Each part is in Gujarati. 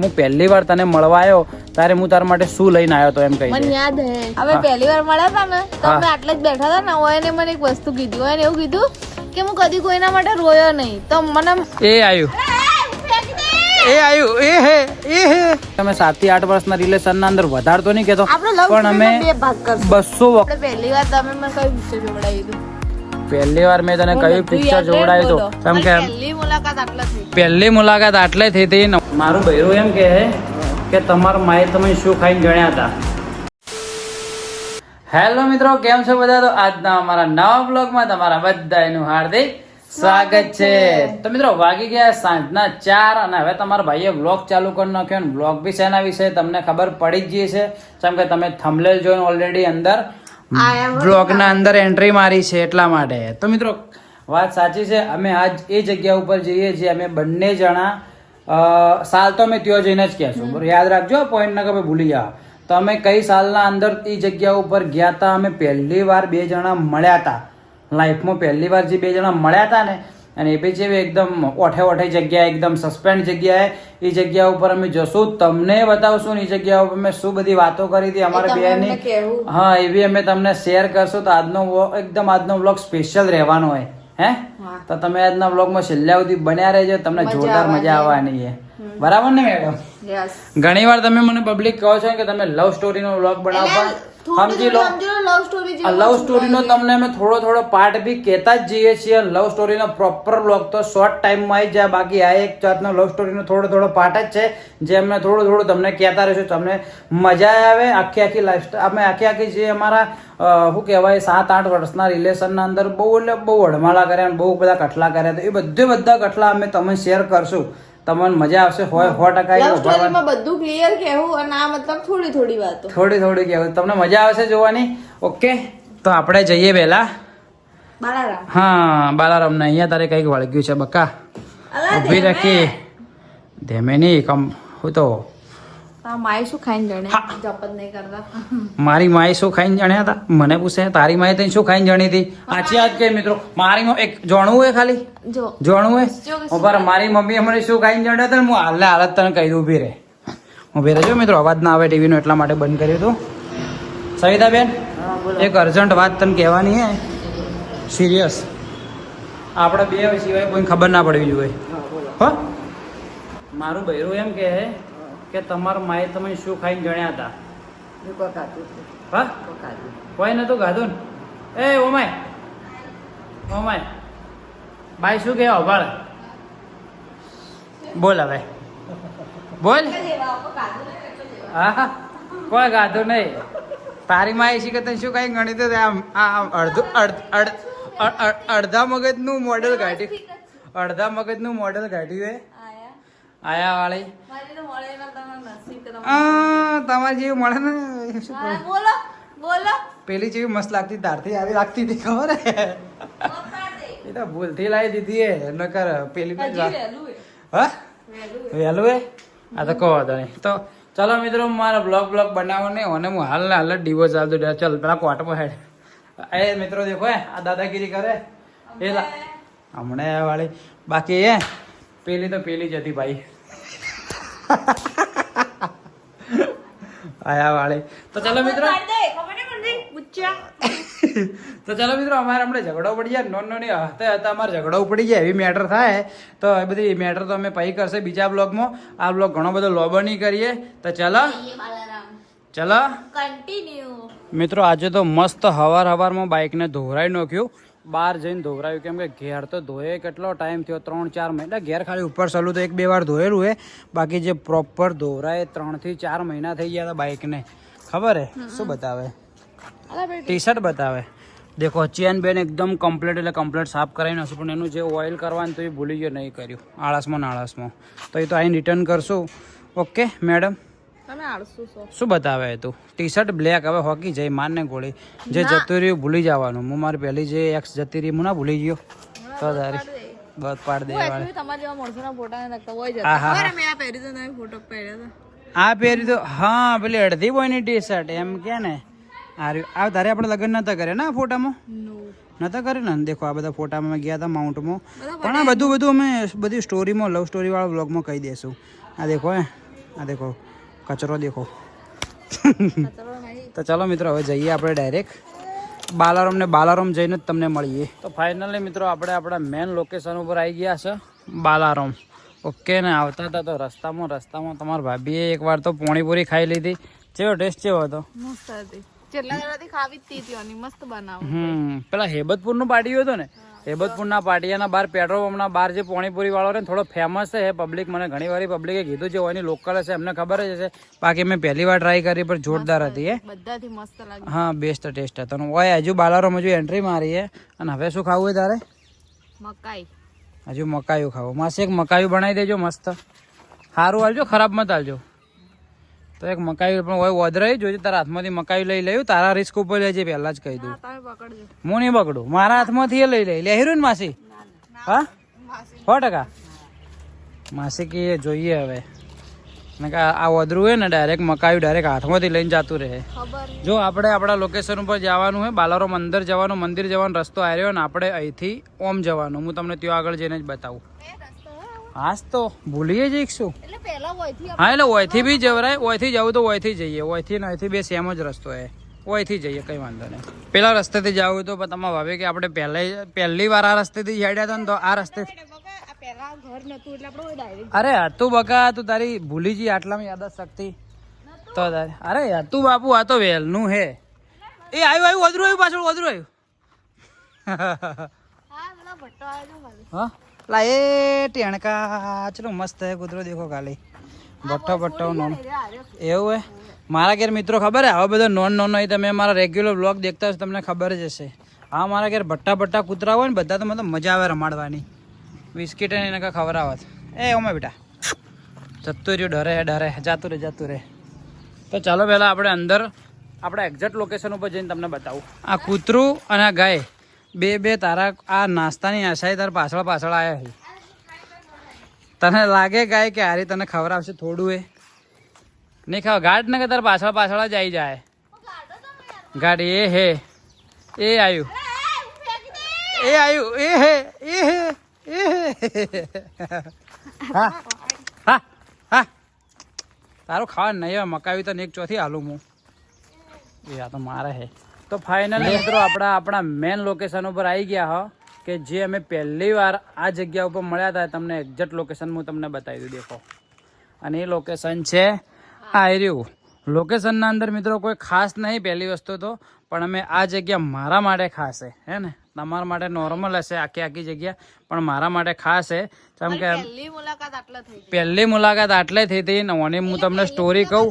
હું પહેલી વાર તને મળવા આવ્યો ત્યારે હું તારા માટે શું લઈને આવ્યો તો એમ કહી મને યાદ હે અમે પહેલી વાર મળ્યા હતા ને તો અમે આટલે જ બેઠા હતા ને ઓયને મને એક વસ્તુ કીધી ઓયને એવું કીધું કે હું કદી કોઈના માટે રોયો નહીં તો મને એ તમે 7 થી 8 વર્ષના રિલેશન ના અંદર વધારે તો નહીં કેતો પણ અમે 200 પહેલી વાર તમે મને કઈ પિક્ચર જોવડાવ્યું પહેલી વાર મેં તને કયું પિક્ચર જોવડાવ્યું હતું કેમ કે પહેલી મુલાકાત આટલે થઈ હતી મારું બૈરું એમ કહે કે તમારા માએ તમે શું ખાઈને જણ્યા હતા. હેલો મિત્રો, કેમ છો બધા? તો આજના અમારા નવા બ્લોગમાં તમારા બધાનું હાર્દિક સ્વાગત છે. તો મિત્રો વાગી ગયા સાંજના 4 અને હવે તમારા ભાઈએ બ્લોગ ચાલુ કરી નાખ્યો અને બ્લોગ બી શેના વિશે તમને ખબર પડી જ ગઈ છે જેમ કે તમે થંબનેલ જોઈને ઓલરેડી અંદર બ્લોગના અંદર એન્ટ્રી મારી છે એટલા માટે. તો મિત્રો વાત સાચી છે, અમે આજ એ જગ્યા ઉપર જઈએ છીએ. અમે બંને જણા સાલ તો અમે ત્યાં જઈને જ કહેશું, યાદ રાખજો પોઈન્ટ ના કે ભૂલી જાઓ. તો અમે કઈ સાલના અંદર એ જગ્યા ઉપર ગયા હતા. અમે પહેલી વાર 2 જણા મળ્યા હતા લાઈફમાં. પહેલી વાર જે 2 જણા મળ્યા હતા ને અને એ બી જેવી એકદમ ઓઠે જગ્યાએ, એકદમ સસ્પેન્ડ જગ્યાએ, એ જગ્યા ઉપર અમે જશું, તમને બતાવશું ને એ જગ્યા ઉપર અમે શું બધી વાતો કરી હતી અમારા બેની. હા, એ બી અમે તમને શેર કરશું. તો આજનો વ્લોગ સ્પેશિયલ રહેવાનો હોય હે. તો તમે આજના વ્લોગમાં છેલ્લા સુધી બન્યા રહેજો, તમને જોરદાર મજા આવવાની છે. બરાબર ને મેડમ? ઘણી વાર તમે મને પબ્લિક કહો છો કે તમે લવ સ્ટોરી નો વ્લોગ બનાવો, સમજી લો લવ સ્ટોરી નો તમને અમે થોડો પાર્ટ બી કહેતા જ જઈએ છીએ. લવ સ્ટોરી નો પ્રોપર વ્લોગ તો શોર્ટ ટાઈમમાં આવી જાય. બાકી આ એક જાતનો લવ સ્ટોરી નો થોડો પાર્ટ જ છે જે અમે થોડું તમને કહેતા રહીશું. તમને મજા આવે. આખી લાઈફ અમે આખી જે અમારા શું કહેવાય 7-8 વર્ષના રિલેશનના અંદર બહુ અડમાળા કર્યા અને બહુ બધા કઠલા કર્યા. તો એ બધા કઠલા અમે તમને શેર કરશું. તમને મજા આવશે. 100% બધું ક્લિયર કહેવું અને આ મતલબ થોડી વાતો થોડી કહેવું. તમને મજા આવશે જોવાની. ઓકે, તો આપણે જઈએ પહેલા બાલારામ. હા, બાલારામ ને અહીંયા તારે કઈક વળગ્યું છે બકા. ઉભી રાખી ધેમે નહીં કમ હું તો માય શું ખાઈને જણે જપત નહીં કરતા. મારી માએ શું ખાઈને જણ્યા હતા? મને પૂછે તારી માએ તને શું ખાઈને જણી હતી? સાચી વાત કે મિત્રો, મારી એક જોણવું હોય ખાલી જોણવું હોય મારી મમ્મી અમને શું ખાઈને જણ્યા હતા. હું હાલત તને કહી દઉં. ઊભી રહેજો મિત્રો, અવાજ ના આવે ટીવીનો એટલા માટે બંધ કર્યું હતું. સવિતા બેન, એક અર્જન્ટ વાત તને કહેવાની હે, સિરિયસ. આપણે 2 સિવાય કોઈ ખબર ના પડવી જોઈએ. હો, મારું બૈરું એમ કે તમારા માએ તમે શું ખાઈને જણ્યા હતા? હા, કોઈ નતું ખાધું ને? એ ઓમાય ભાઈ શું કે અભાળ બોલ હવે બોલ. હા, કોઈ ખાધું નહીં. તારી માએ શીખે તને શું ખાઈ ગણી તો અડધા મગજનું મોડેલ કાઢ્યું હે આયા વાળી. તમારી જેવી મળે ને પેલી જેવી મસ્ત લાગતી, તારથી આવી લાગતી હતી ખબર હે? એ તો ભૂલથી લાવી દીધી હે નકર પેલી હા વહેલું હે. આ તો કહો હતો નહીં. તો ચલો મિત્રો, મારા બ્લોગ બનાવો નહીં અને હું હાલ ડિવોર્સ ચાલતો. ચાલ પેલા કોર્ટમાં હેડ. એ મિત્રો દેખો હે આ દાદાગીરી કરે એ હમણાં વાળી. બાકી એ પેલી તો પેલી જ હતી ભાઈ આયા વાળી. તો ચલો મિત્રો અમારે હમણાં ઝઘડો પડી જાય. નોની હતા અમારે ઝઘડો પડી જાય એવી મેટર થાય. તો એ બધી મેટર તો અમે પછી કરશે બીજા બ્લોગમાં. આ બ્લોગ ઘણો બધો લોબો નહીં કરીએ. તો ચલો કન્ટિન્યુ. મિત્રો આજે તો મસ્ત હવારમાં બાઇકને ધોવરાઈ નાખ્યું. બહાર જઈને ધોવરાયું કેમ કે ઘેર તો ધોયે કેટલો ટાઈમ થયો? 3-4 મહિના. ઘેર ખાલી ઉપર ચાલુ તો 1-2 વાર ધોયેલું હે. બાકી જે પ્રોપર ધોવરાય 3 થી 4 મહિના થઈ ગયા હતા બાઇકને. ખબર હે શું બતાવે? ટી-શર્ટ બતાવે. દેખો ચેન બેન એકદમ કમ્પ્લીટ સાફ કરાવી નાખશું. પણ એનું જે ઓઇલ કરવાનું તો એ ભૂલી ગયો, નહીં કર્યું. આળસમાં તો એ તો આઈને રિટર્ન કરશું. ઓકે મેડમ, શું બતાવે તું? T-shirt black. હવે હોકી જઈ મારને ગોળી. જે જતું રહ્યું ભૂલી જવાનું. હું મારી પહેલી જે એક્સ જતી રહી હું ના ભૂલી ગયો તો તારી બસ પાડ દે વાળી. આ પહેરી તો હા પેલી અડધી બોયની ટી-શર્ટ એમ કે ને. આ તારે આપણે લગ્ન નતા કરે ને આ ફોટામાં? નતા કરે ને. દેખો આ બધા ફોટામાં અમે ગયા હતા માઉન્ટમાં. પણ આ બધું અમે બધી સ્ટોરીમાં લવ સ્ટોરી વાળા વ્લોગમાં કહી દઈશું. આ દેખો આ દેખો કચરો દેખો. કચરો નહીં. તો ચાલો મિત્રો હવે જઈએ આપણે ડાયરેક્ટ બાલારામ ને બાલારામ જઈને જ તમને મળીએ. તો ફાઇનલી મિત્રો આપણે આપણા મેન લોકેશન ઉપર આવી ગયા છે બાલારામ. ઓકે ને આવતા હતા તો રસ્તામાં તમારા ભાભીએ એકવાર તો પોણીપુરી ખાઈ લીધી. કેવો ટેસ્ટ કેવો હતો? મસ્ત હતી. જેટલા જણાથી ખાવી જ હતી ઓની મસ્ત બનાવો. પેલા હેબતપુર નું પાટિયું હતું ને, હેબતપુર ના પાટિયાના બહાર પેટ્રોલ પંપના બહાર જે પોણીપુરી વાળો ને થોડો ફેમસ છે પબ્લિક. મને ઘણી વાર પબ્લિકે કીધું છે એની લોકલ હશે, એમને ખબર જ હશે. બાકી મેં પહેલી વાર ટ્રાય કરી પણ જોરદાર હતી. બધાથી મસ્ત લાગી. હા બેસ્ટ ટેસ્ટ હતો. ઓય હજુ બાલારામ હજુ એન્ટ્રી મારી છે. અને હવે શું ખાવું હોય તારે? મકાઈ. હજુ મકાયું ખાવું. માસી એક મકાયું બનાવી દેજો મસ્ત. સારું હાલજો, ખરાબ મત હાલજો. તો એક મકાઈ પણ હોય વધરાઈ જોજે. તારા હાથમાંથી મકાઈ લઈ લેવું. તારા રિસ્ક ઉપર લેજે, પહેલા જ કહી દઉં. હું નહીં પકડું, મારા હાથમાંથી એ લઈ લે હેરું ને માસી? હા 100%. માસી કે જોઈએ હવે આ વધરું હોય ને ડાયરેક્ટ મકાઈ ડાયરેક્ટ હાથમાંથી લઈને જતું રહે. જો આપણે આપણા લોકેશન ઉપર જવાનું હોય, બાલારામ અંદર જવાનું, મંદિર જવાનો રસ્તો આવ્યો ને આપણે અહીંથી ઓમ જવાનું. હું તમને ત્યાં આગળ જઈને જ બતાવું. હાસ તો ભૂલીએ જઈશું. હા એટલે ઓયથી બી જવરાય. ઓયથી જવું તો ઓયથી જઈએ. ઓયથી ને અહીંથી બે સેમ જ રસ્તો હે. ઓયથી જઈએ, કઈ વાંધો નહીં. પેલા રસ્તેથી જવું તો તમે ભાવે કે આપણે પહેલી વાર આ રસ્તેથી હેડ્યા હતા ને તો આ રસ્તે. અરે તું બકા તું તારી ભૂલી જઈ આટલામાં યાદ શક્તિ તો તારે. અરે તું બાપુ આ તો વહેલનું હે. એ આવ્યું વધરું આવ્યું પાછળ વધરું આવ્યું. હા લા એ ટેણકા ચલો મસ્ત હે કૂતરો દેખો ખાલી. ભટ્ટો નોન એવું હે. મારા ઘેર મિત્રો ખબર હે આવા બધા નોન હોય. તમે મારા રેગ્યુલર બ્લોગ દેખતા હશો તમને ખબર જ હશે. હા મારા ઘેર ભટ્ટા કૂતરા હોય ને બધા તો મતલબ મજા આવે રમાડવાની. બિસ્કીટ એને કાંઈ ખવડાવત. એ ઓમાં બેટા જતું રહ્યું ડરે જાતું રે. તો ચાલો પહેલાં આપણે અંદર આપણા એક્ઝેક્ટ લોકેશન ઉપર જઈને તમને બતાવું. આ કૂતરું અને આ ગાય બે તારા આ નાસ્તાની આશાએ તારા પાછળ આવ્યા છે. તને લાગે ગાય કે હારી તને ખવડાવશે થોડું? એ નહીં ખાવ ગાઢ ને કે તારા પાછળ જ આવી જાય. ગાઢ એ હે એ આવ્યું હા તારું ખાવા નહીં હવે મકાવી તો એક ચોથી હાલું હું. એ આ તો મારે હે. તો ફાઇનલી મિત્રો આપણા મેન લોકેશન ઉપર આવી ગયા હો કે જે અમે પહેલી વાર આ જગ્યા ઉપર મળ્યા હતા. તમને એક્ઝેક્ટ લોકેશન હું તમને બતાવી દઉં દેખો. અને એ લોકેશન છે આ રહ્યું. લોકેશનના અંદર મિત્રો કોઈ ખાસ નહીં પહેલી વસ્તુ તો, પણ અમે આ જગ્યા મારા માટે ખાસ છે હે ને. તમારા માટે નોર્મલ હશે આખી જગ્યા, પણ મારા માટે ખાસ છે. કેમ કે પહેલી મુલાકાત આટલે થઈ હતી ને. ઓની હું તમને સ્ટોરી કહું.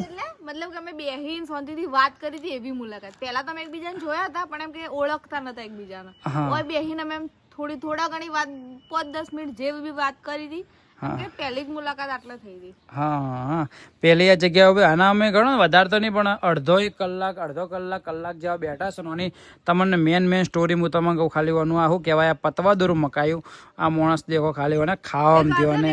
મતલબ કે અમે બેહીને શાંતિથી વાત કરી હતી એવી મુલાકાત. પહેલા તો અમે એકબીજાને જોયા હતા પણ એમ કે ઓળખતા નતા એકબીજાને. ઓય બેહીને અમે થોડા ઘણી વાત 5-10 મિનિટ જે બી વાત કરી હતી. પહેલી જ મુલાકાત આટલે થઈ હતી. હા પહેલી આ જગ્યા ઉપર આના અમે ઘણો વધારે તો નહીં પણ અડધો કલાક જેવા બેઠા છો. અને તમને મેન સ્ટોરી હું તમને કહું ખાલી વાનું આ શું કહેવાય પતવા દોરું મકાયું. આ માણસ દેખો ખાલી મને ખાવા દો. અને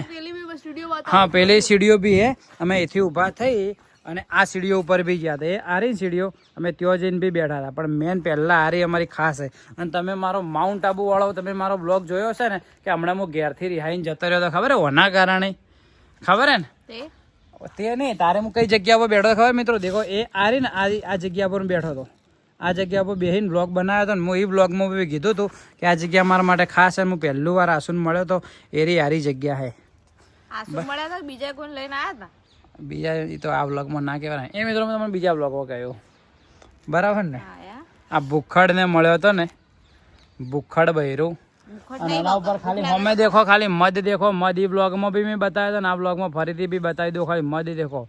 હા પેલી સીડીઓ બી હે. અમે એથી ઊભા થઈ અને આ સીડીઓ ઉપર બી ગયા હતા. એ આરી સીડીઓ અમે ત્યાં જઈને બી બેઠા હતા. પણ મેન પહેલાં આરી અમારી ખાસ છે. અને તમે મારો માઉન્ટ આબુ વાળો તમે મારો બ્લોગ જોયો છે ને કે હમણાં હું ઘેરથી રિહાઈને જતો રહ્યો તો ખબર હે ઓના કારણે. ખબર હે ને તે નહીં તારે હું કઈ જગ્યા પર બેઠો ખબર મિત્રો? દેખો એ આરી ને આ જગ્યા પર બેઠો હતો. આ જગ્યા પર બેસીને બ્લોગ બનાવ્યો હતો ને. હું એ બ્લોગમાં બી કીધું હતું કે આ જગ્યા મારા માટે ખાસ છે. હું પહેલું વાર આસુન મળ્યો તો એરી આરી જગ્યા છે. બીજા કોઈ લઈને આવ્યા હતા? બીજા એ તો આ બ્લોગમાં ના કહેવાય. એ મિત્રો મેં તમને બીજા બ્લોગમાં કહ્યું બરાબર ને. આ ભૂખડ ને મળ્યો હતો ને, ભૂખડ બૈરું. અને એના ઉપર ખાલી હમે દેખો ખાલી મધ દેખો. મધ એ બ્લોગમાં બી મેં બતાવ્યો હતો ને આ બ્લોગમાં ફરીથી બી બતાવી દઉં. ખાલી મધ દેખો,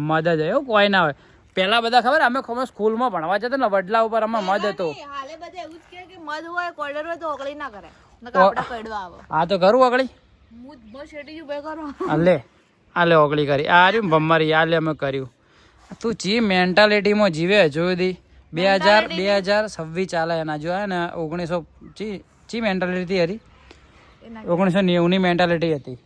મધ જ એવું કોઈ ના હોય. પેલા બધા ખબર અમે સ્કૂલમાં ભણવા જતા ને વડલા ઉપર અમે મધ હતો. હા તો કરું ઓગળી લે ઓગળી કરી આ રહ્યું ભમરી આ લે અમે કર્યું. તું ચી મેન્ટાલિટીમાં જીવે હજુ સુધી 2026 ચાલે એના જો હે ને 1900 ચી મેન્ટાલિટી હતી 1990ની મેન્ટાલિટી હતી.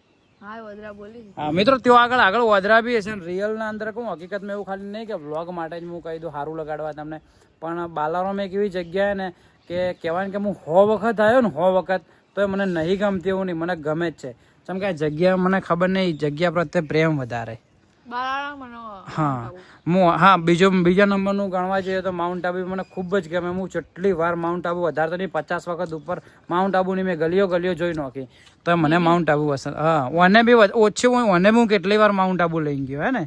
હા મિત્રો ત્યાં આગળ વદરા બી હશે. રિયલ ના અંદર કહું હકીકતમાં એવું ખાલી નહીં કે વ્લોગ માટે જ હું કહી દઉં સારું લગાડવા તમને. પણ બાલારામ એક એવી જગ્યાએ ને કે કહેવાય કે હું 100 વખત આવ્યો ને 100 વખત તો મને નહીં ગમતી એવું નહીં, મને ગમે જ છે. કેમ કે આ જગ્યા મને ખબર નહીં જગ્યા પ્રત્યે પ્રેમ વધારે. બાલારામ મને હા બીજા નંબરનું ગણવા જઈએ તો માઉન્ટ આબુ મને ખૂબ જ ગમે. હું જેટલી વાર માઉન્ટ આબુ વધારે તો નહીં 50 વખત ઉપર માઉન્ટ આબુની મેં ગલીઓ જોઈ નાખી તો મને માઉન્ટ આબુ પસંદ. હા ઓને બી ઓછી હું કેટલી વાર માઉન્ટ આબુ લઈ ગયો હે ને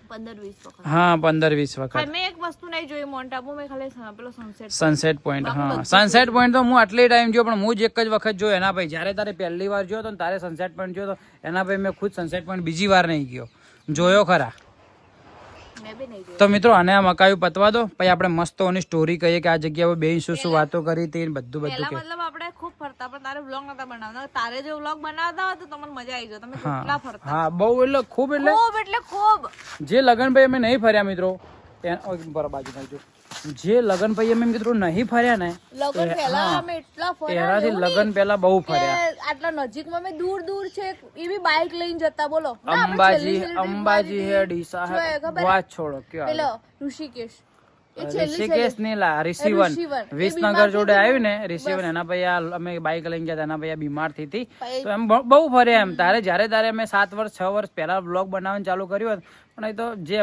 15-20 વખત. હા 15-20 વખત. પણ મેં એક વસ્તુ નહીં જોઈ માઉન્ટ આબુ, મેં ખાલી પેલો સનસેટ પોઈન્ટ. હા સનસેટ પોઈન્ટ તો હું આટલી ટાઈમ જોયો પણ હું જ એક જ વખત જોયો એના ભાઈ. જ્યારે તારે પહેલી વાર જોયો તો ને તારે સનસેટ પોઈન્ટ જોયો તો એના ભાઈ મેં ખુદ સનસેટ પોઈન્ટ બીજી વાર નહીં ગયો, જોયો ખરા. મેં બી નહીં જોયું. તો મિત્રો આને આ મકાયું પતવા દો પછી આપણે મસ્ત ઓની સ્ટોરી કહીએ કે આ જગ્યા પર બેન શું વાતો કરી હતી બધું પહેલા કે મતલબ આપણે ખૂબ ફરતા પણ તારે વ્લોગ નતા બનાવતા. તારે જો વ્લોગ બનાવતા હોય તો તમને મજા આવી જાય. તમે કેટલા ફરતા. હા બહુ એટલે ખૂબ ખૂબ જે લગન ભાઈ અમે નહીં ફર્યા મિત્રો બાજુ નાખજો. જે લગન ભાઈ અમે મિત્રો નહીં ફર્યા ને લગન પહેલા અમે એટલા ફર્યા. એનાથી લગન પહેલા બહુ ફર્યા. આટલા નજીકમાં અમે દૂર છે એ બી બાઇક લઈને જતા. બોલો અંબાજી હે ડીસા હે વાત છોડો કે પેલો ઋષિકેશ ઋષિકેશ ની રિસીવન વિસનગર જોડે આવ્યું ને રિસીવન એના પછી અમે બાઇક લઈને ગયા એના પછી બીમાર થઈ હતી તો એમ બહુ ફર્યા એમ. જ્યારે અમે 7 વર્ષ 6 વર્ષ પહેલા બ્લોગ બનાવવાનું ચાલુ કર્યું પણ એ તો જે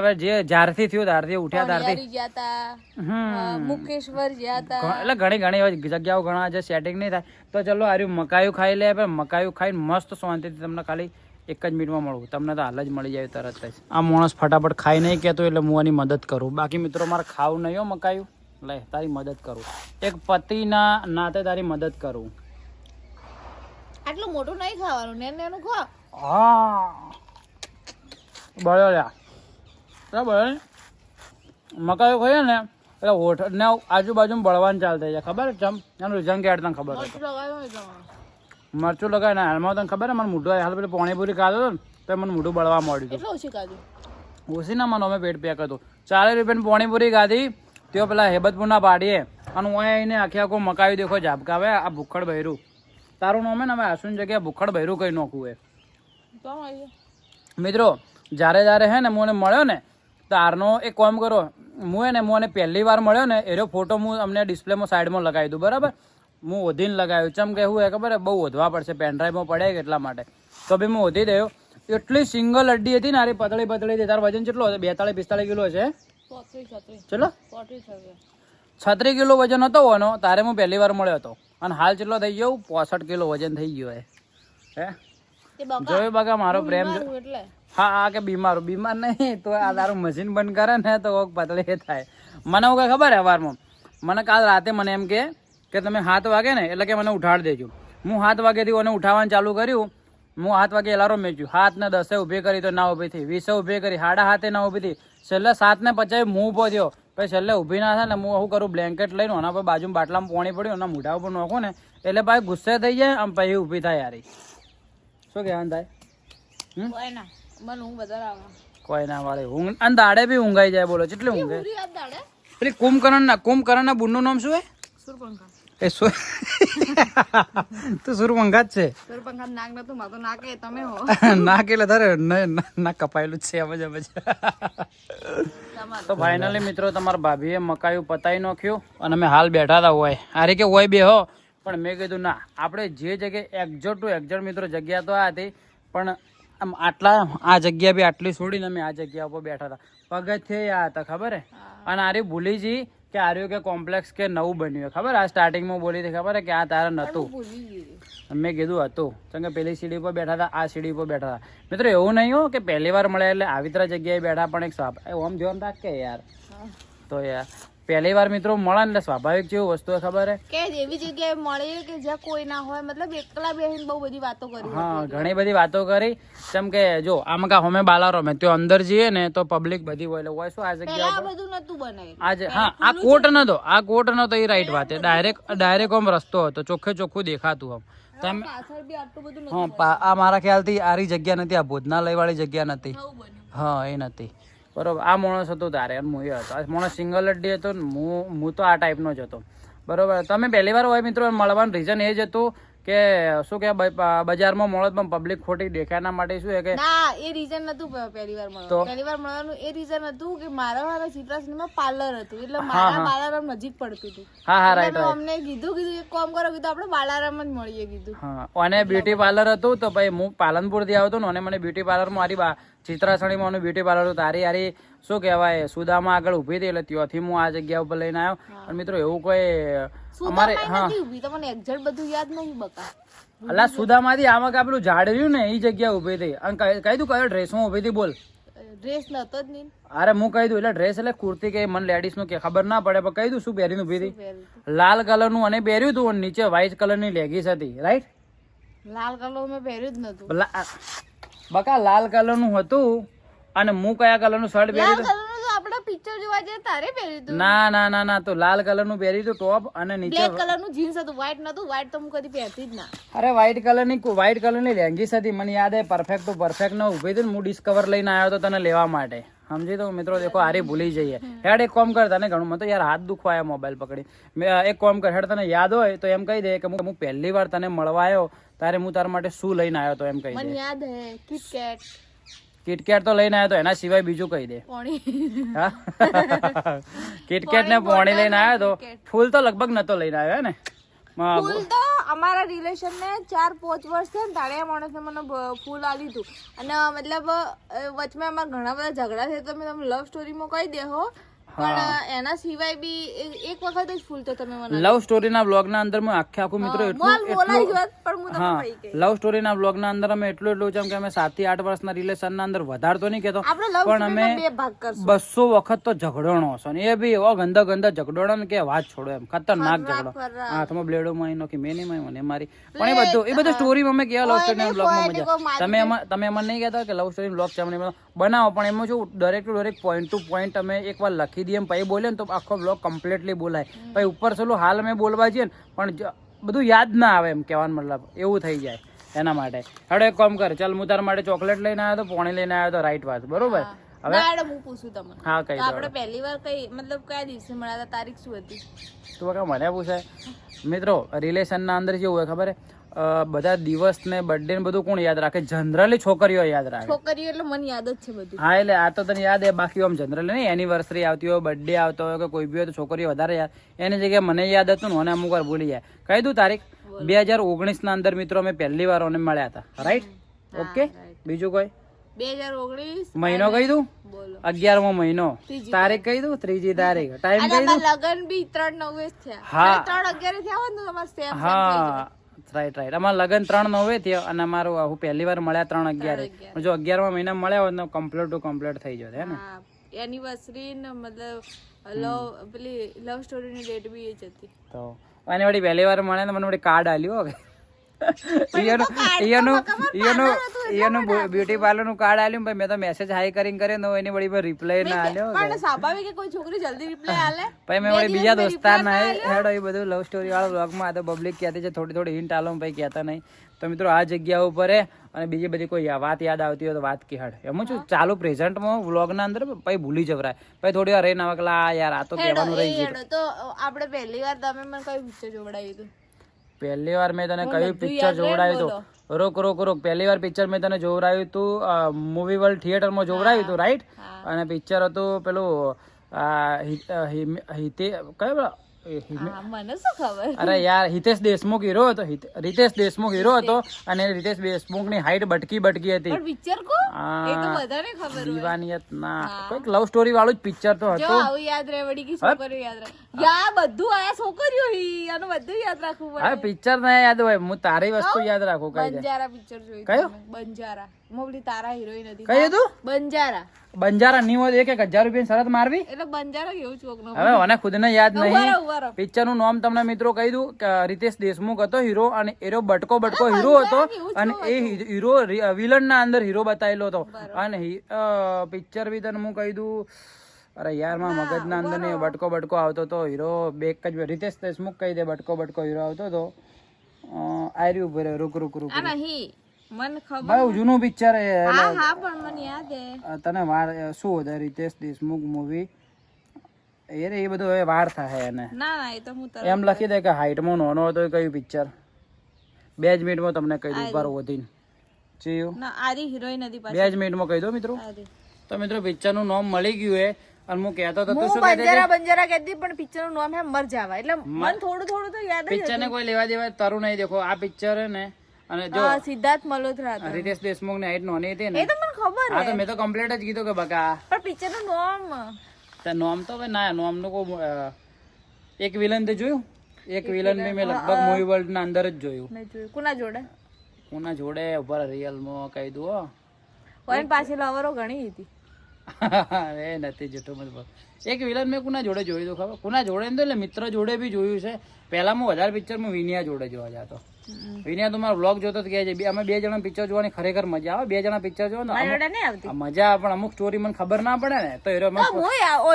જ્યારથી થયું ત્યારથી ઉઠ્યા ત્યારથી ગયા હતા, મુકેશ્વર ગયા હતા, એટલે ઘણી જગ્યાઓ ઘણા જે સેટિંગ નહીં થાય તો ચલો આર્યું મકાયું ખાઈ લે. મકાયું ખાઈને મસ્ત શાંતિથી તમને ખાલી 1 જ મિનિટમાં મળવું. તમને તો હાલ જ મળી જાય તરત જ. આ માણસ ફટાફટ ખાઈ નહીં કહેતો એટલે હું આની મદદ કરું. બાકી મિત્રો મારે ખાવું નહીં હો મકાયું. લે તારી મદદ કરું, એક પતિના નાતે તારી મદદ કરું. આટલું મોટું નહીં ખાવાનું, નેનું ખા. હા બળ્યો લ્યા બરાબર. મકાયું ખાઈએ ને એટલે હોઠ ને આજુબાજુ બળવાનું ચાલુ થઈ જાય. ખબર ચમ એનું રીઝન કે તને ખબર હતો? મરચું લગાવે ને હાલમાં તને ખબર મારું મોઢું હાલ પેલું પાણીપુરી ખાધો હતો ને તો મને મોઢું બળવા મળ્યું હતું. ઓછી ના મને અમે પેટ પેક હતું. 40 રૂપિયાની પાણીપુરી ખાધી તેઓ પેલા હેબતપુરના પાડીએ અને હું આવીને આખો મકાયું દેખો ઝાપકાવે. આ ભૂખડ બહેરું તારું નામ ને અમે આસુની જગ્યાએ ભૂખડ બહેરું કઈ નાખવું એ. મિત્રો જ્યારે હે ને મને મળ્યો ને તો આરનો એક કામ કરો, મને પહેલી વાર મળ્યો ને એનો ફોટો હું અમને ડિસ્પ્લેમાં સાઈડમાં લગાવી દઉં. બરાબર હું ઓધીને લગાવ્યું. ચમ કે શું ખબર બહુ ઓધવા પડશે, પેનડ્રાઈવમાં પડે એટલા માટે તો બી હું ઓધી દઉં. એટલી સિંગલ અડ્ડી હતી ને આરી પતળી હતી. તારો વજન કેટલો હશે? 42-45 કિલો છે. ચલો 36 કિલો વજન હતો એનો તારે હું પહેલી વાર મળ્યો હતો અને હાલ કેટલો થઈ ગયો? 65 કિલો વજન થઈ ગયો હે. જોયું બગા મારો પ્રેમ. હા કે બીમાર નહીં તો આ તારું મશીન બંધ કરે ને તો પતળી થાય. મને એવું કઈ ખબર હે વારમાં મને કાલ રાતે મને એમ કે તમે 7 વાગે ને એટલે કે મને ઉઠાડી દેજો. હું 7 વાગ્યાથી મને ઉઠાવવાનું ચાલુ કર્યું. હું 7 વાગે એલાર્મ મેચ્યું. 7:10 ઊભી કરી તો ના ઊભી થઈ, 20 ઊભી કરી, 7:30 ના ઊભી થઈ, છેલ્લે 7:50 હું ઊભો થયો. પછી છેલ્લે ઊભી ના થાય ને હું શું કરું બ્લેન્કેટ લઈને એના પર બાજુમાં બાટલામાં પાણી પડ્યું એના મોઢા ઉપર નાખું ને એટલે ભાઈ ગુસ્સે થઈ જાય આમ પછી ઊભી થાય. યાર શું કહેવાનું થાય? કોઈ ના વાળે ઊંઘ અને દાડે બી ઊંઘાઈ જાય. બોલો કેટલી ઊંઘે? પેલી કુંભકરણ ના બુનનું નામ શું હે? એ તું સુરપંખા જ છે? નાક એટલે તારે ના કપાયેલું જ છે. તો ફાઇનલી મિત્રો તમારા ભાભીએ મકાયું પતાવી નાખ્યું અને અમે હાલ બેઠા હતા હોય આરે કે હોય બે હો પણ મેં કીધું ના આપણે જે જગ્યાએ એક્ઝેક્ટ ટુ એક્ઝેક્ટ મિત્રો જગ્યા તો આ હતી પણ આમ આ જગ્યા બી આટલી છોડીને અમે આ જગ્યા ઉપર બેઠા હતા. પગથિયે આ હતા ખબર હે. અને આરે ભૂલી જઈ કે આર્યું કે કોમ્પ્લેક્સ કે નવું બન્યું ખબર? આ સ્ટાર્ટિંગમાં બોલી હતી ખબર કે આ તારે નતું. મેં કીધું હતું કેમ કે પેલી સીડી પર બેઠા હતા, આ સીડી પર બેઠા હતા. મિત્રો એવું નહીં હો કે પહેલી વાર મળ્યા એટલે આવી તરહ જગ્યાએ બેઠા પણ એક આમ જોવાનું રાખ કે યાર. તો યાર પહેલી વાર મિત્રો મળે એટલે સ્વાભાવિક જેવું વસ્તુ ખબર હે કે એવી જગ્યાએ મળે કે જ્યાં કોઈ ના હોય, મતલબ એકલા બેહીને બહુ બધી વાતો કરી. હા ઘણી બધી વાતો કરી. જેમ કે જો આમ કા હમે બાલારો મેં ત્યાં અંદર જઈએ ને તો પબ્લિક બધી હોય શું આ જગ્યા આ બધું નતું બનાવ્યું. આજે હા આ કોટ નતો એ રાઈટ વાત. ડાયરેક્ટ આમ રસ્તો હતો, ચોખ્ખું દેખાતું આમ. હા આ મારા ખ્યાલથી આરી જગ્યા નથી, આ ભોજનાલય વાળી જગ્યા નથી. હા એ નથી બરોબર. આ માણસ હતો તારે હું એ હતો. આ માણસ સિંગલ અડ્ડી હતો ને હું તો આ ટાઈપનો જ હતો બરોબર. તમે પહેલી વાર હોય મિત્રો મળવાનું રીઝન એ જ હતું કે શું કે બજારમાં મળો પણ પબ્લિક ખોટી દેખાયના માટે શું કે ના એ રીઝન નતું. પહેલી વાર મળવાનું એ રીઝન હતું કે મારા ચિત્રાસનમાં પાર્લર હતું એટલે મારા બાલારામ નજીક પડતું હતું. હા રાઈટ અમને કીધું એક કામ કરો, કીધું આપણે બાલારામ જ મળીએ કીધું. હા અને બ્યુટી પાર્લર હતું તો ભાઈ હું પાલનપુર થી આવતો ને અને મને બ્યુટી પાર્લર મારી ચિત્રાસણીમાં બ્યુટી પાર્લર તારી હારી શું કહેવાય સુદામાં આગળ ઊભી હતી એટલે ત્યાંથી હું આ જગ્યા ઉપર લઈને આવ્યો. અને મિત્રો એવું કોઈ અમારે હા તમને એક્ઝેક્ટ બધું યાદ નહીં બકા. અલા સુદામાંથી આમાં કે પેલું ઝાડ રહ્યું ને એ જગ્યા ઊભી હતી. અને કહી દઉં કયો ડ્રેસમાં ઊભી હતી બોલ. ડ્રેસ નતો જ નહીં. અરે હું કહી દઉં એટલે ડ્રેસ એટલે કુર્તી કે મને લેડીઝ નું કે ખબર ના પડે પણ કહી દઉં શું પહેરીને ઊભી હતી. લાલ કલર નું અને પહેર્યું હતું અને નીચે વ્હાઈટ કલર ની લેગીસ હતી રાઈટ. લાલ કલર મેં પહેર્યું જ નતું. બકા લાલ કલર નું હતું અને હું કયા કલર નું શર્ટ પહેર્યું હતું આપણે પિક્ચર જોવા જઈએ તારે પહેર્યું હતું. ના ના ના ના તો લાલ કલર નું પહેર્યું હતું ટોપ અને નીચે બ્લેક કલર નું જીન્સ હતું. વ્હાઈટ નતું. વ્હાઈટ તો હું કદી પહેરતી જ ના. અરે વ્હાઈટ કલર ની લેંગીસ હતી મને યાદ હે પરફેક્ટ તો પરફેક્ટ નો ઉભી હતી હું ડિસ્કવર લઈને આવ્યો હતો તને લેવા માટે સમજી તો મિત્રો દેખો આરી ભૂલી જઈએ હેડ એક કોમ કર તને ઘણું મને તો યાર હાથ દુખવાયા મોબાઈલ પકડી એક કોમ કર હેડ તને યાદ હોય તો એમ કહી દે કે હું પહેલી વાર તને મળવા આવ્યો તારે હું તારા માટે શું લઈને આવ્યો તો એમ કહી દે. મને યાદ હે કિટકેટ. કિટકેટ તો લઈને આવ્યો તો એના સિવાય બીજું કહી દે. પોણી. હા કિટકેટ ને પોણી લઈને આવ્યો તો ફૂલ તો લગભગ નતો લઈને આવ્યો ને. ફૂલ તો અમારા રિલેશન ને 4-5 વર્ષ થયા ને તારે માણસ ને મને ફૂલ આલી હતું. અને મતલબ વચમાં અમારા ઘણા બધા ઝઘડા થયા તો તમે લવ સ્ટોરી માં કહી દેહો પણ એના સિવાય બી એક વખત જ ફૂલ તો તમે મને લવ સ્ટોરી ના બ્લોગ ના અંદર મેં આખું મિત્રો લવ સ્ટોરી ના બ્લોગ ના અંદર અમે એટલું જેમ કે અમે 7 થી 8 વર્ષના રિલેશન ના અંદર વધારતો નહીં કેતો પણ અમે 200 વખત તો ઝઘડોણો હશો ને એ બી એવો ગંદા ઝઘડોણો ને કે વાત છોડો એમ ખતરનાક ઝઘડો હાથમાં બ્લેડો માં નો કે મેં નહીં મને મારી પણ એ બધું સ્ટોરી અમે કેવા લવ સ્ટોરી ના બ્લોગ માં મજા તમે એમાં નહીં કહેતા કે લવ સ્ટોરી બ્લોગ છે બનાવો પણ એમાં શું દરેક પોઈન્ટ ટુ પોઈન્ટ અમે એકવાર લખી દઈએ પછી બોલે ને તો આખો બ્લોગ કમ્પ્લીટલી બોલાય પછી ઉપર ચલો હાલ અમે બોલવા જઈએ ને પણ બધું યાદ ના આવે એમ કહેવાનો મતલબ એવું થઈ જાય એના માટે. હવે એક કામ કર ચાલ હું તારા માટે ચોકલેટ લઈને આવ્યો તો પોણી લઈને આવ્યો તો રાઈટ વાત બરોબર. હવે હું પૂછું તમને હા કઈ આપણે પહેલી વાર કઈ મતલબ કયા દિવસે મળ્યા હતા તારીખ શું હતી તું કાકા મને પૂછાય. મિત્રો રિલેશન ના અંદર કેવું હોય ખબર હે બધા દિવસ ને બર્થડે ને બધું કોણ યાદ રાખે જનરલી છોકરીઓ યાદ રાખે. છોકરીઓ એટલે મને યાદ જ છે બધું. હા એટલે આ તો તને યાદ હે બાકી આમ જનરલી નહીં એનિવર્સરી આવતી હોય બર્થડે આવતો હોય કે કોઈ બી હોય તો છોકરીઓ વધારે યાદ એની જગ્યાએ મને યાદ હતું ને અને અમુક વાર ભૂલી જાય. કહી દઉં તારીખ 2019 ના અંદર મિત્રો અમે પહેલી વાર મળ્યા હતા રાઈટ. ઓકે બીજું કોઈ 2019 મહિનો કહી દઉં 11મો મહિનો તારીખ કહી દઉં 3જી તારીખ ટાઈમ કહી દઉં લગન બી 3/9 થયા. હા 3/11 થયા હોય ને તમારે સેમ હા રાઈટ અમારા લગન 3/9 થયા અને અમારું હું પહેલી વાર મળ્યા 3/11 જો 11મા મહિના મળ્યા હોત ને કમ્પ્લીટ થઈ જશે ને એનિવર્સરી ને મતલબ પેલી લવ સ્ટોરી ની ડેટ બી એ જ હતી તો અને વળી પહેલી વાર મળ્યા ને મને વળી કાર્ડ આલ્યું કે એનું બ્યુટી પાર્લર નું કાર્ડ આલ્યું મેં તો મેસેજ હાઈ કરીને કર્યો એની વળી પર રિપ્લાય ના આલ્યો પણ સ્વાભાવિક કે કોઈ છોકરી જલ્દી રિપ્લાય આલે પછી મેં વળી બીજા દોસ્તાર ના હેડો એ બધું લવ સ્ટોરી વાળા બ્લોગ માં તો પબ્લિક કહેતી છે થોડી હિન્ટ આલો ભાઈ કહેતા નહીં તો મિત્રો આ જગ્યા ઉપર અને બીજી બધી કોઈ વાત યાદ આવતી હોય તો વાત કે હડ એમ છું ચાલુ પ્રેઝન્ટમાં વ્લોગ ના અંદર પછી ભૂલી જવરાય પછી થોડી વાર રહીને આવે યાર આ તો કહેવાનું રહી ગયું. તો આપણે પહેલી વાર તમે મને કયું પિક્ચર જોવડાવ્યું હતું પહેલી વાર મેં તને કયું પિક્ચર જોવડાવ્યું હતું રોક પહેલી વાર પિક્ચર મેં તને જોવડાવ્યું હતું મૂવી વર્લ્ડ થિયેટર માં જોવડાવ્યું હતું રાઈટ. અને પિક્ચર હતું પેલું કયો મને શું ખબર અરે યાર હિતેશ દેશમુખ હીરો હતો રિતેશ દેશમુખ હીરો હતો અને રિતેશ દેશમુખ ની હાઈટ બટકી હતી. પિક્ચર કો એ તો બધાને ખબર હોય દીવાનિયત ના કોઈક લવ સ્ટોરી વાળું જ પિક્ચર તો હતું. જો આવું યાદ રહે વડી કી છોકરીઓ યાદ રહે યા બધું આયા છોકરીઓ આનું બધું યાદ રાખવું પડે. હા પિક્ચર ના યાદ હોય હું તારી વસ્તુ યાદ રાખું કઈ બંજારા પિક્ચર જોયું કયો બંજારા મોબલી તારા હિરોઈન હતી કયું હતું બંજારા ની હોય 1000 રૂપિયા શરત મારવી એટલે બંજારા કેવું છોકરો હવે મને ખુદ ને યાદ નહીં. પિક્ચર નું નામ તમને મિત્રો કહી દઉં કે રિતેશ દેશમુખ હતો હીરો અને એરો બટકો હીરો હતો અને એ હીરો વિલન ના અંદર હીરો બતાવેલો હતો અને પિક્ચર બી તને હું કહી દઉં અરે યાર માં મગજ ના અંદર ને બટકો આવતો હતો હીરો બેક જ રિતેશ દેશમુખ કહી દે બટકો હીરો આવતો હતો આર્યું ઉભરે રૂક મને ખબર બહુ જૂનું પિક્ચર હા પણ મને યાદ હે તને વાર શું હતું રિતેશ દેશમુખ મૂવી એ બધું હવે વાર થાય એને ના એ તો હું એમ લખી દે કે હાઈટ માં નાનો હતો કયું પિક્ચર 2 જ મિનિટમાં તમને કહી દઉં ઉપર વધીને ચીયું ના આરી હિરોઈન હતી 2 જ મિનિટમાં કહી દો મિત્રો. તો મિત્રો પિક્ચર નું નામ મળી ગયું હે અને હું કહેતો હતો શું બંજારા કહેતી પણ પિક્ચર નું નામ હે મર જાવા એટલે મને થોડું તો યાદ પિક્ચર ને કોઈ લેવા દેવા તારું નહીં. દેખો આ પિક્ચર હે ને અને જો સિદ્ધાર્થ મલ્હોત્રા હતો. રિતેશ દેશમુખ ની હાઈટ નોની હતી એ ને, તો મને ખબર હા હે તો મેં તો કમ્પ્લીટ જ કીધું કે બકા પણ પિક્ચર નું નામ તો નોમ તો ભાઈ ના નોમ નું એક વિલન તે જોયું, એક વિલન બી મેં લગભગ મૂવી વર્લ્ડ ના અંદર જ જોયું. મેં જોયું. કોના જોડે? કોના જોડે ઉભા રિયલ માં કહી દઉં હો. ઓન પાછી લવરો ઘણી હતી. એ નથી જતો મતલબ એક વિલન મેં કોના જોડે જોયું તો ખબર, કોના જોડે ને તો એટલે મિત્ર જોડે બી જોયું છે. પહેલા હું વધારે પિક્ચર માં વિનિયા જોડે જોવા જતો. વિનિયા તો મારો વ્લોગ જોતો કે છે અમે 2 જણા પિક્ચર જોવાની ખરેખર મજા આવે. 2 જણા પિક્ચર જોવો ને મારી જોડે નહીં આવતી મજા આવે, પણ અમુક સ્ટોરી મને ખબર ના પડે ને તો એરો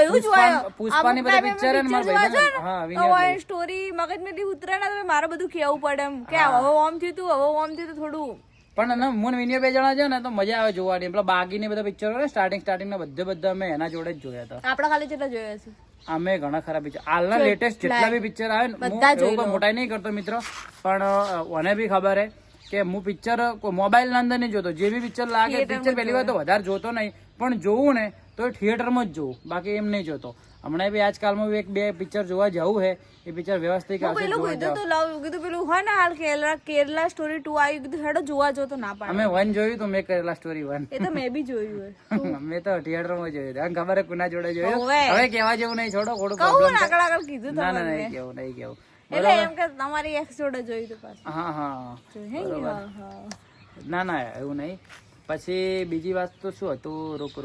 એવું જોયો પુષ્પાની બધા પિક્ચર ને મારા ભાઈ હા વિનિયા સ્ટોરી મગજમાંથી ઉતરે ને તો મારે બધું કેવું પડે એમ કે હવે ઓમ થયું તું, હવે ઓમ થયું તું થોડું. પણ ને મુન વિનિયા 2 જણા છે ને તો મજા આવે જોવાની. પેલા બાગી ને બધા પિક્ચરો ને સ્ટાર્ટિંગ ના બધા અમે એના જોડે જ જોયા હતા. આપડા ખાલી જેટલા જોયા છે અમે ઘણા ખરા પિક્ચર હાલના લેટેસ્ટ જેટલા બી પિક્ચર આવે ને હું કોઈ મોટાઈ નહીં કરતો મિત્રો, પણ મને બી ખબર હે કે હું પિક્ચર મોબાઈલ ના અંદર નહીં જોતો. જે બી પિક્ચર લાગે પિક્ચર પહેલી વાર તો વધારે જોતો નહીં, પણ જોવું ને તો થિયેટરમાં જ જોવું, બાકી એમ નહીં જોતો. હમણાં બી આજકાલમાં 1-2 પિક્ચર જોવા જવું હે, એ પિક્ચર વ્યવસ્થિત આવશે જોવા જાવ. કીધું પેલું હોય ને હાલ કેરલા સ્ટોરી 2 આવી, કીધું હેડો જોવા જો તો ના પાડે. અમે 1 જોયું તો મેં કેરલા સ્ટોરી 1 એ તો મેં બી જોયું હે. મેં તો થિયેટરમાં જોયું. આમ ખબર હે કોના જોડે જોયું. હવે કહેવા જેવું નહીં, છોડો થોડું પ્રોબ્લેમ છે. આગળ કીધું ના ના નહીં કેવું નહીં કેવું. એટલે એમ કે તમારી એક્સ જોડે જોયું તો પાછું. હા હા બરોબર. ના ના એવું નહીં. પછી બીજી વાત તો શું હતું, રૂક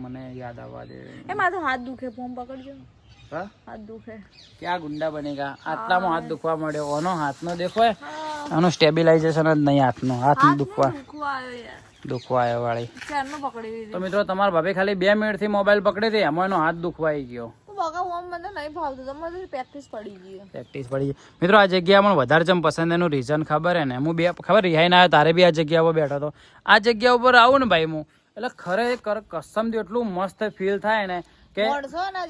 મને યાદ આવવા દે. એમાં તો હાથ દુખે, ફોન પકડજો. હા હાથ દુખે. ક્યાં ગુંડા બનેગા, આટલામાં હાથ દુખવા મળ્યો. ઓનો હાથનો દેખો આનું સ્ટેબિલાઇઝેશન જ નહીં, હાથ દુખવા આવ્યો વાળી. તો મિત્રો તમારા ભાભી ખાલી 2 મિનિટ થી મોબાઈલ પકડી હતી, એમાં એનો હાથ દુખવાઈ ગયો. પ્રેક્ટિસ પડી ગઈ. મિત્રો આ જગ્યા મને વધારે જેમ પસંદ એનું રીઝન ખબર હે ને, હું ખબર રિહાઈ ના આવ્યો તારે બી આ જગ્યા ઉપર બેઠો હતો. આ જગ્યા ઉપર આવું ને ભાઈ હું એટલે ખરેખર કસમથી એટલું મસ્ત ફીલ થાય ને કે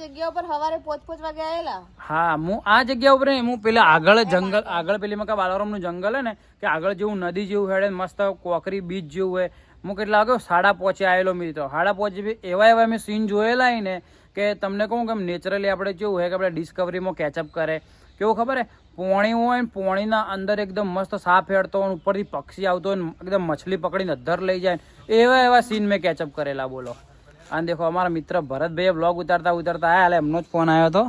જગ્યા ઉપર સવારે 5 વાગે આવેલા. હા હું આ જગ્યા ઉપર હું પેલા આગળ જંગલ આગળ પેલી મકા બાલારામ નું જંગલ હે ને કે આગળ જેવું નદી જેવું હેડે મસ્ત કોકરી બીચ જેવું હોય. હું કેટલા વાગ્યો 5:30 આવેલો મિત્રો. 5:30 એવા મેં સીન જોયેલા ને કે તમને કહું કે નેચરલી આપણે કેવું હોય કે આપણે ડિસ્કવરીમાં કેચઅપ કરે કેવું ખબર હે, પોણી હોય ને પોણીના અંદર એકદમ મસ્ત સાપ હેડતો હોય, ઉપરથી પક્ષી આવતો હોય, એકદમ મછલી પકડીને અધર લઈ જાય, એવા સીન મેં કેચઅપ કરેલા. બોલો. અને દેખો અમારા મિત્ર ભરતભાઈએ બ્લોગ ઉતારતા આયા, એમનો જ ફોન આવ્યો હતો.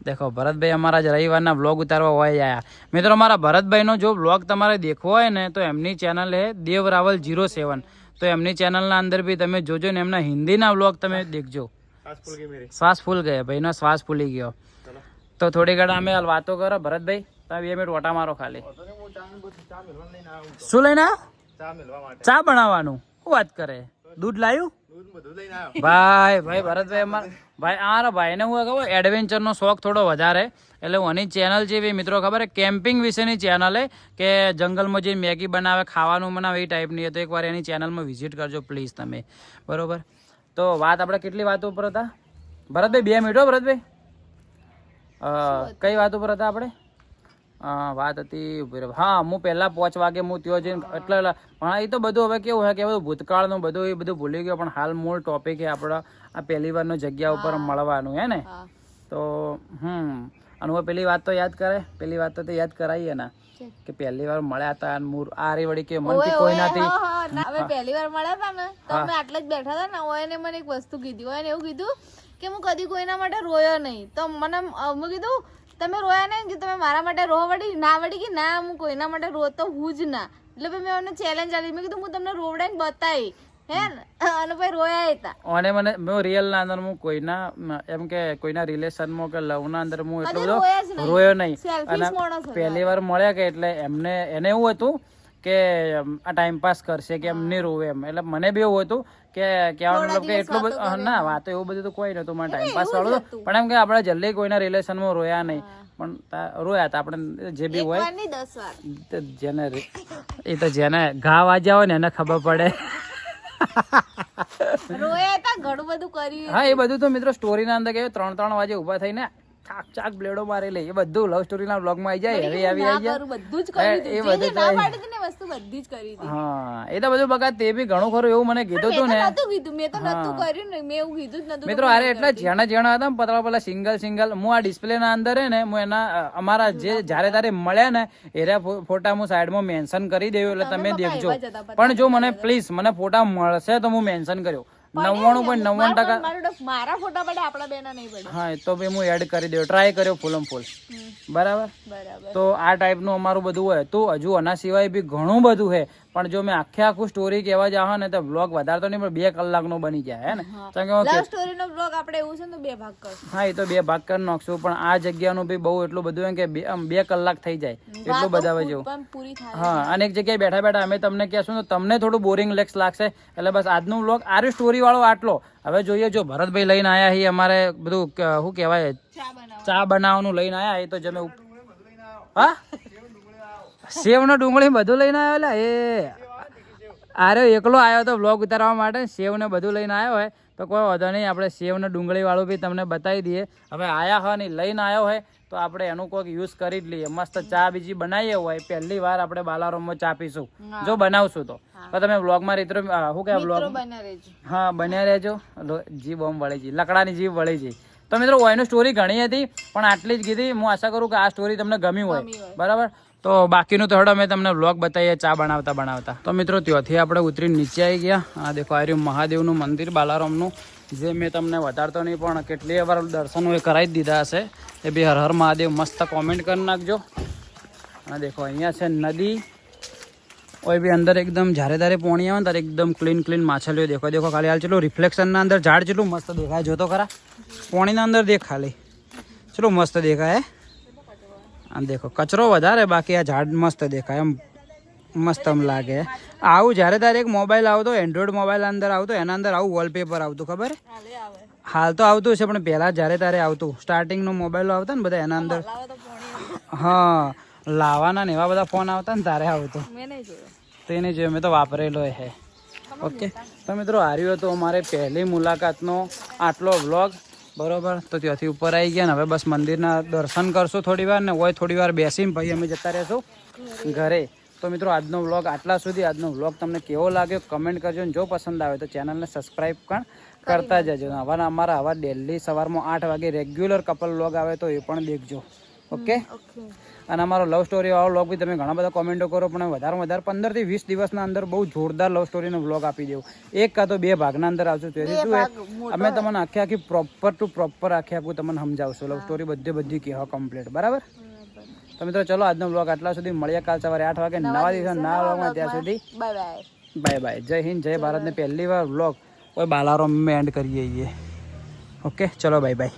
દેખો ભરતભાઈ અમારા જ રવિવારના બ્લોગ ઉતારવા હોય આયા. મિત્રો અમારા ભરતભાઈનો જો બ્લોગ તમારે દેખવો હોય ને તો એમની ચેનલ હે દેવ રાવલ 07. તો એમની ચેનલના અંદર બી તમે જોજો ને એમના હિન્દીના બ્લોગ તમે દેખજો. શ્વાસ ફૂલ ગયા ભાઈનો, શ્વાસ ફૂલી ગયો. તો થોડી ઘણા અમે હાલ વાતો કરો. ભરતભાઈ તમે 2 મિનિટ ઓટા મારો ખાલી. શું લઈને આવ્યો? ચા બનાવવાનું. શું વાત કરે? દૂધ લાવ્યું? ભાઈ ભરતભાઈ અમારા ભાઈને હું કહું એડવેન્ચર નો શોખ થોડો વધારે, એટલે આની ચેનલ જેવી મિત્રો ખબર હે કેમ્પિંગ વિશેની ચેનલ હે કે જંગલમાં જે મેગી બનાવે, ખાવાનું બનાવે એ ટાઈપની. તો એકવાર એની ચેનલમાં વિઝિટ કરજો પ્લીઝ તમે, બરોબર. તો વાત આપણે કેટલી વાતો ઉપર હતા ભરતભાઈ? 2 મિનિટ હો ભરતભાઈ. કઈ વાત ઉપર હતા આપણે? વાત હતી હા હું પહેલા 5 વાગે હું ત્યાં જઈને એટલે પણ એ તો બધું હવે કેવું હોય કે બધું ભૂતકાળનું બધું એ બધું ભૂલી ગયો. પણ હાલ મૂળ ટોપિક છે આપણા આ પહેલી વારનો જગ્યા ઉપર મળવાનું હે ને. તો અને હવે પેલી વાત તો યાદ કરે, પેલી વાત તો યાદ કરાવીએ ને કે પહેલી વાર મળ્યા હતા આરી વળી કે મનથી કોઈ નથી. હવે પહેલી વાર મળ્યા હતા ને તો અમે આટલા જ બેઠા હતા ને, ઓયને મને એક વસ્તુ કીધી. ઓયને એવું કીધું કે હું કદી કોઈના માટે રોયો નહીં. તો મને મેં કીધું તમે રોયા નહીં કે તમે મારા માટે રો વળી ના વળી કે ના હું કોઈના માટે રોતો હું જ ના. એટલે મેં એમને ચેલેન્જ આપી. મેં કીધું હું તમને રોવડાઈને બતાવી હે ને, અને પછી રોયા હતા. અને મને મેં રિયલ ના અંદર હું કોઈના એમ કે કોઈના રિલેશનમાં કે લવ ના અંદર હું એટલો બધો રોયો નહીં. અને પહેલી વાર મળ્યા કે એટલે એને એવું હતું કે આ ટાઈમ પાસ કરશે કે એમ નહીં રોવે એમ. એટલે મને બી એવું હતું કે કહેવાનું મતલબ કે એટલું બધું ના વાતો એવું બધું તો કોઈ નતું, મને ટાઈમ પાસ વાળું હતું. પણ એમ કે આપણે જલ્દી કોઈના રિલેશનમાં રોયા નહીં, પણ રોયા હતા આપણે જે બી હોય. જેને એ તો જેને ઘા વાજ્યા હોય ને એને ખબર પડે. રોયા હતા, ઘણું બધું કર્યું. હા એ બધું તો મિત્રો સ્ટોરી ના અંદર કે 3 વાગે ઉભા થઈને ચાક બ્લેડો મારી લે, એ બધું લવ સ્ટોરી ના બ્લોગ માં આવી જાય. હવે આવી ના જાય કરું, બધું જ કર્યું એ હતું. જે બધું ના તો- પાડી હતી ને વસ્તુ બધી જ કરી હતી. હા એ તો બધું બકા તે બી ઘણું ખરું એવું મને કીધું હતું ને. મેં તો નતું કીધું, મેં તો નતું કર્યું ને, મેં એવું કીધું જ નતું. મિત્રો અરે એટલે જેણા જેણા હતા ને પતળા પેલા સિંગલ હું આ ડિસ્પ્લે ના અંદર હે ને હું એના અમારા જે જ્યારે તારે મળ્યા ને એના ફોટા હું સાઈડમાં મેન્શન કરી દઉં એટલે તમે દેખજો. પણ જો મને પ્લીઝ મને ફોટા મળશે તો હું મેન્શન કર્યો 99.99%. મારા ફોટા પડે, આપણા બેના નહીં પડે. હા એ તો ભાઈ હું એડ કરી દઉં, ટ્રાય કર્યો ફૂલમ ફૂલ. બરાબર. બરાબર. તો આ ટાઈપનું અમારું બધું હોય. તો હજુ આના સિવાય બી ઘણું બધું છે, પણ જો મેં આખું સ્ટોરી કહેવા જાવ ને તો બ્લોગ વધારે તો નહીં પણ 2 કલાકનો બની જાય હે ને. લવ સ્ટોરી નો બ્લોગ આપણે એવું છે ને 2 ભાગ કરશું. હા એ તો 2 ભાગ કરી નાખશું, પણ આ જગ્યાનું બી બહુ એટલું બધું એમ કે 2 કલાક થઈ જાય એટલું બધા જેવું. પણ પૂરી થાય. હા અને એક જગ્યાએ બેઠા બેઠા અમે તમને કહેશું તો તમને થોડું બોરિંગ લાગશે. એટલે બસ આજનું બ્લોગ આરી સ્ટોરી વાળો આટલો. હવે જોઈએ જો ભરતભાઈ લઈને આયા છીએ અમારે બધું શું કહેવાય ચા બનાવવાનું લઈને આયા. એ તો જમે હા સેવ નો ડુંગળી બધું લઈને આવ્યો. એ અરે એકલો આવ્યો તો બ્લોગ ઉતારવા માટે. સેવ ને બધું લઈને આવ્યો હોય તો કોઈ વાંધો નહીં, આપણે સેવ ને ડુંગળી વાળું બી તમને બતાવી દઈએ. હવે આયા હોય ને લઈને આવ્યો હોય તો આપણે એનું કોઈક યુઝ કરી જ લઈએ. મસ્ત ચા બીજી બનાવીએ હોય, પહેલી વાર આપણે બાલારામમાં ચા પીશું જો બનાવશું તો. તમે બ્લોગમાં રીતરો શું કે બ્લોગ હા બન્યા રહેજો. જીભ ઓમ વળી જી, લકડાની જીભ વળી જી. તો મિત્રો એની સ્ટોરી ઘણી હતી પણ આટલી જ કીધી. હું આશા કરું કે આ સ્ટોરી તમને ગમી હોય. બરાબર. તો બાકીનું તો હડો મેં તમને બ્લોગ બતાવીએ ચા બનાવતા. તો મિત્રો ત્યાંથી આપણે ઉતરી નીચે આવી ગયા. આ દેખો આ રહ્યું મહાદેવનું મંદિર બાલારામનું, જે મેં તમને વધારતો નહીં પણ કેટલી વાર દર્શન એ કરાવી જ દીધા હશે. એ બી હર હર મહાદેવ મસ્ત કોમેન્ટ કરી નાખજો. અને દેખો અહીંયા છે નદી. ઓય બી અંદર એકદમ જ્યારે તારે પોણી આવે ને ત્યારે એકદમ ક્લીન માછલીઓ દેખો ખાલી હાલ ચલો રિફ્લેક્શનના અંદર ઝાડ જેટલું મસ્ત દેખાય. જોતો ખરા પોણીના અંદર દેખ ખાલી ચલો મસ્ત દેખાય. આમ દેખો કચરો વધારે, બાકી આ ઝાડ મસ્ત દેખાય. એમ મસ્ત એમ લાગે. આવું જ્યારે તારે એક મોબાઈલ આવતો એન્ડ્રોઈડ મોબાઈલ અંદર આવતો એના અંદર આવું વોલપેપર આવતું ખબર. હાલ તો આવતું છે પણ પહેલા જ્યારે તારે આવતું સ્ટાર્ટિંગનો મોબાઈલ આવતા ને બધા એના અંદર હા લાવાના ને એવા બધા ફોન આવતા ને તારે આવતું. તો એને જોયું, મેં તો વાપરેલો હે. ઓકે તો મિત્રો હાર્યું હતું અમારે પહેલી મુલાકાતનો આટલો વ્લોગ. બરોબર. તો ત્યાંથી ઉપર આવી ગયા ને હવે બસ મંદિરના દર્શન કરશું થોડી વાર ને હોય થોડી વાર બેસીને ભાઈ અમે જતા રહેશું ઘરે. તો મિત્રો આજનો વ્લોગ આટલા સુધી. આજનો વ્લોગ તમને કેવો લાગ્યો કમેન્ટ કરજો. જો પસંદ આવે તો ચેનલને સબસ્ક્રાઈબ પણ કરતા જજો. અમારા આવા ડેલી સવારમાં 8 વાગે રેગ્યુલર કપલ વ્લોગ આવે તો એ પણ દેખજો. ઓકે. અને અમારો લવ સ્ટોરી વાળો વ્લોગ બી તમે ઘણા બધા કોમેન્ટો કરો પણ વધારે 15 થી 20 દિવસના અંદર બહુ જોરદાર લવ સ્ટોરીનો વ્લોગ આપી દેવું. 1 કાં તો 2 ભાગના અંદર આવશું. તેથી શું અમે તમને આખી પ્રોપર ટુ પ્રોપર આખું તમને સમજાવશું. લવ સ્ટોરી બધી કહેવા કમ્પ્લીટ. બરાબર. તો મિત્રો ચલો આજનો વ્લોગ આટલા સુધી. મળીએ કાલ સવારે 8 વાગે નવા દિવસ નવા વ્લોગમાં. ત્યાં સુધી બાય બાય. જય હિન્દ જય ભારત ને પહેલી વાર વ્લોગ કોઈ બાલારામ એન્ડ કરીએ. ઓકે ચલો બાય બાય.